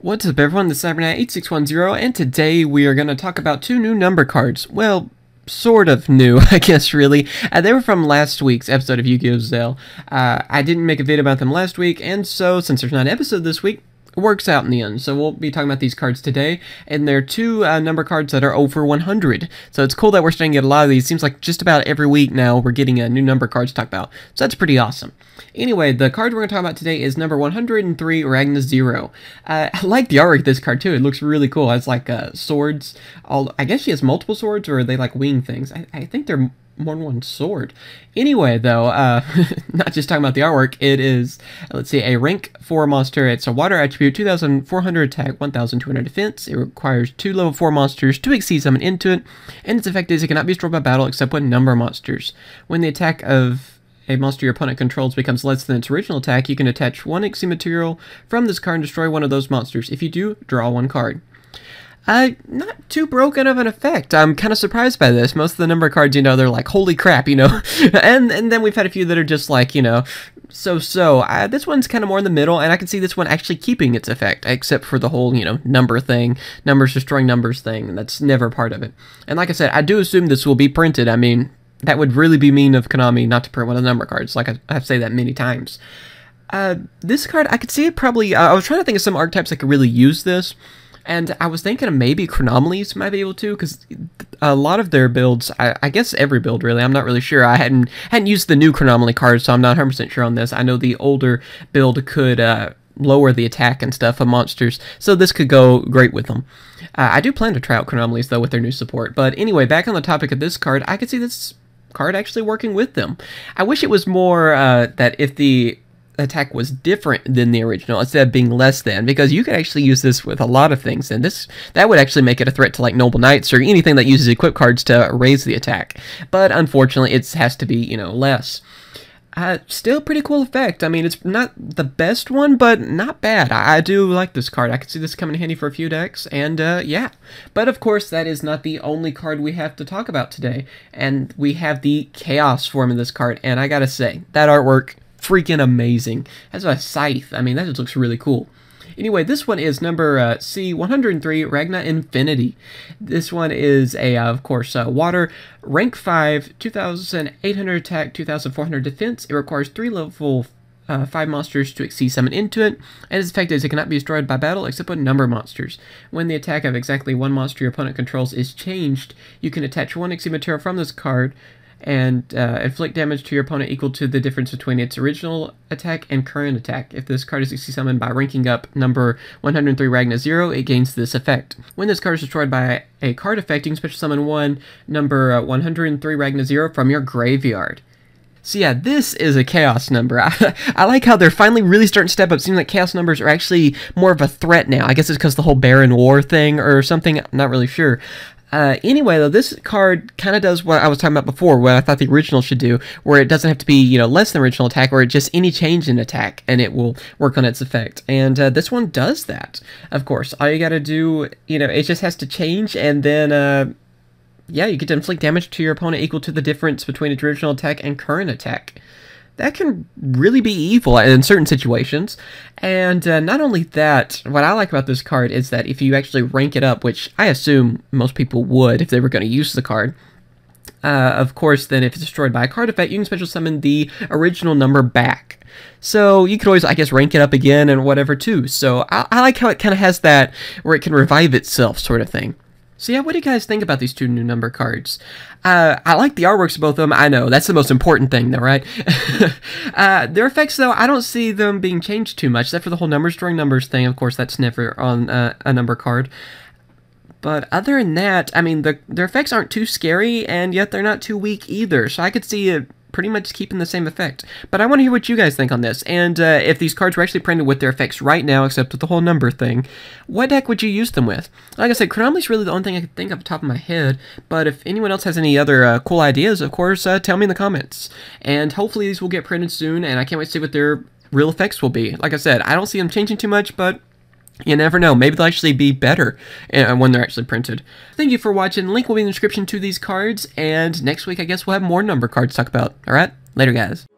What's up everyone, this is CyberKnight 8610, and today we are going to talk about two new number cards. Well, sort of new, I guess, really. They were from last week's episode of Yugioh. I didn't make a video about them last week, and so since there's not an episode this week, it works out in the end. So we'll be talking about these cards today, and they're two number cards that are over 100. So it's cool that we're starting to get a lot of these. Seems like just about every week now we're getting a new number cards to talk about. So that's pretty awesome. Anyway, the card we're going to talk about today is number 103 Ragna 0. I like the artwork of this card too. It looks really cool. It has like swords. I guess she has multiple swords, or are they like wing things? I think they're more than one sword. Anyway, though, not just talking about the artwork, it is, let's see, a rank 4 monster. It's a water attribute, 2,400 attack, 1,200 defense. It requires 2 level 4 monsters to exceed summon into it, and its effect is it cannot be destroyed by battle except when number monsters. When the attack of a monster your opponent controls becomes less than its original attack, you can attach 1 XC material from this card and destroy one of those monsters. If you do, draw 1 card. Not too broken of an effect. I'm kind of surprised by this. Most of the number cards, you know, they're like, holy crap, you know. and then we've had a few that are just like, you know, so-so. This one's kind of more in the middle, and I can see this one actually keeping its effect, except for the whole, you know, number thing, numbers destroying numbers thing. That's never part of it. And like I said, I do assume this will be printed. I mean, that would really be mean of Konami not to print one of the number cards. Like, I have to say that many times. This card, I could see it probably, I was trying to think of some archetypes that could really use this. And I was thinking of maybe Chronomalies might be able to, because a lot of their builds, I guess every build really, I'm not really sure. I hadn't used the new Chronomaly cards, so I'm not 100% sure on this. I know the older build could lower the attack and stuff of monsters, so this could go great with them. I do plan to try out Chronomalies, though, with their new support. But anyway, back on the topic of this card, I could see this card actually working with them. I wish it was more that if the attack was different than the original instead of being less than, because you could actually use this with a lot of things, and that would actually make it a threat to like Noble Knights or anything that uses equip cards to raise the attack. But unfortunately, it has to be, you know, less. Still pretty cool effect. I mean, it's not the best one, but not bad. I do like this card. I could see this coming in handy for a few decks, and yeah. But of course, that is not the only card we have to talk about today, and we have the Chaos form of this card, and I gotta say, that artwork, freaking amazing. Has a scythe. I mean, that just looks really cool. Anyway, this one is number C103 Ragna Infinity. This one is a, of course, water, rank 5, 2,800 attack, 2,400 defense. It requires 3 level 5 monsters to exceed summon into it, and its effect is it cannot be destroyed by battle except with number monsters. When the attack of exactly 1 monster your opponent controls is changed, you can attach 1 XC material from this card and inflict damage to your opponent equal to the difference between its original attack and current attack. If this card is XC summoned by ranking up number 103 Ragna 0, it gains this effect. When this card is destroyed by a card effect, you can special summon 1 number 103 Ragna 0 from your graveyard. So yeah, this is a Chaos number. I like how they're finally really starting to step up. Seems like Chaos numbers are actually more of a threat now. I guess it's because the whole Baron War thing or something. I'm not really sure. Anyway, though, this card kind of does what I was talking about before, what I thought the original should do, where it doesn't have to be, you know, less than original attack, or just any change in attack, and it will work on its effect. And this one does that, of course. All you gotta do, you know, it just has to change, and then, yeah, you get to inflict damage to your opponent equal to the difference between its original attack and current attack. That can really be evil in certain situations. And not only that, what I like about this card is that if you actually rank it up, which I assume most people would if they were going to use the card, of course, then if it's destroyed by a card effect, you can special summon the original number back. So you could always, I guess, rank it up again and whatever too. So I like how it kind of has that where it can revive itself sort of thing. So yeah, what do you guys think about these two new number cards? I like the artworks of both of them. I know, that's the most important thing though, right? Their effects though, I don't see them being changed too much, except for the whole numbers drawing numbers thing. Of course, that's never on a number card. But other than that, I mean, their effects aren't too scary, and yet they're not too weak either. So I could see it pretty much keeping the same effect. But I want to hear what you guys think on this, and if these cards were actually printed with their effects right now, except with the whole number thing, what deck would you use them with? Like I said, Chronomalies really the only thing I can think of off the top of my head, but if anyone else has any other cool ideas, of course, tell me in the comments. And hopefully these will get printed soon, and I can't wait to see what their real effects will be. Like I said, I don't see them changing too much, but you never know. Maybe they'll actually be better when they're actually printed. Thank you for watching. Link will be in the description to these cards. And next week, I guess we'll have more number cards to talk about. Alright? Later, guys.